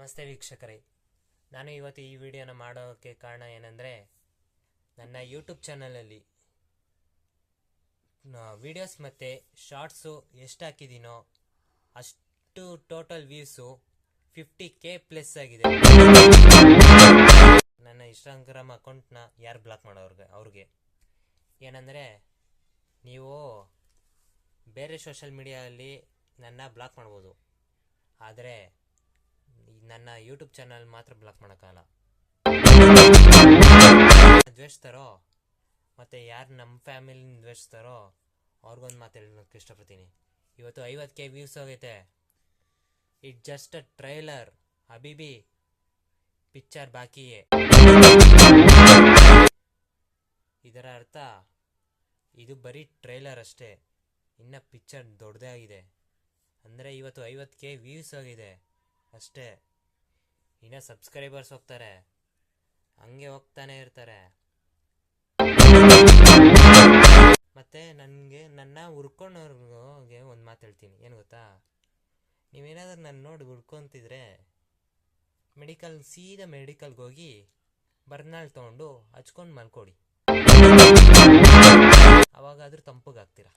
ನಮಸ್ತೆ ವೀಕ್ಷಕರೇ, ನಾನು ಇವತ್ತು ಈ ವಿಡಿಯೋನ ಮಾಡೋಕ್ಕೆ ಕಾರಣ ಏನಂದರೆ, ನನ್ನ ಯೂಟ್ಯೂಬ್ ಚಾನಲಲ್ಲಿ ವಿಡಿಯೋಸ್ ಮತ್ತು ಶಾರ್ಟ್ಸು ಎಷ್ಟು ಹಾಕಿದ್ದೀನೋ ಅಷ್ಟು ಟೋಟಲ್ ವ್ಯೂಸು 50K ಪ್ಲಸ್ ಆಗಿದೆ. ನನ್ನ ಇನ್ಸ್ಟಾಗ್ರಾಮ್ ಅಕೌಂಟ್ನ ಯಾರು ಬ್ಲಾಕ್ ಅವ್ರಿಗೆ ಏನಂದರೆ, ನೀವು ಬೇರೆ ಸೋಷಲ್ ಮೀಡಿಯಾದಲ್ಲಿ ನನ್ನ ಬ್ಲಾಕ್ ಮಾಡ್ಬೋದು, ಆದರೆ ನನ್ನ ಯೂಟ್ಯೂಬ್ ಚಾನಲ್ ಮಾತ್ರ ಬ್ಲಾಕ್ ಮಾಡೋಕ್ಕಾಗಲ್ಲ. ದ್ವೇಷಿಸ್ತಾರೋ ಮತ್ತು ಯಾರು ನಮ್ಮ ಫ್ಯಾಮಿಲಿನ ದ್ವೇಷಿಸ್ತಾರೋ ಅವ್ರಿಗೊಂದು ಮಾತು ಹೇಳೋಕ್ಕೆ ಇಷ್ಟಪಡ್ತೀನಿ. ಇವತ್ತು 50K ವ್ಯೂಸ್ ಹೋಗೈತೆ. ಇಟ್ ಜಸ್ಟ್ ಅ ಟ್ರೈಲರ್, ಹಬೀಬಿ ಪಿಕ್ಚರ್ ಬಾಕಿಯೇ. ಇದರ ಅರ್ಥ ಇದು ಬರೀ ಟ್ರೈಲರ್ ಅಷ್ಟೇ, ಇನ್ನು ಪಿಕ್ಚರ್ ದೊಡ್ಡದೇ ಆಗಿದೆ. ಅಂದರೆ ಇವತ್ತು 50K ವ್ಯೂಸ್ ಹೋಗಿದೆ ಅಷ್ಟೇ, ಇನ್ನು ಸಬ್ಸ್ಕ್ರೈಬರ್ಸ್ ಹೋಗ್ತಾರೆ, ಹಂಗೆ ಹೋಗ್ತಾನೆ ಇರ್ತಾರೆ. ಮತ್ತು ನನ್ನ ಹುರ್ಕೊಂಡವ್ರಿಗೆ ಒಂದು ಮಾತು ಹೇಳ್ತೀನಿ, ಏನು ಗೊತ್ತಾ? ನೀವೇನಾದ್ರೂ ನನ್ನ ನೋಡಿ ಹುಡ್ಕೊತಿದ್ರೆ ಸೀದಾ ಮೆಡಿಕಲ್ಗೆ ಹೋಗಿ ಬರ್ನಾಳ್ ತೊಗೊಂಡು ಹಚ್ಕೊಂಡು ಮಲ್ಕೊಡಿ, ಅವಾಗಾದ್ರೂ ತಂಪಗಾಗ್ತೀರಾ.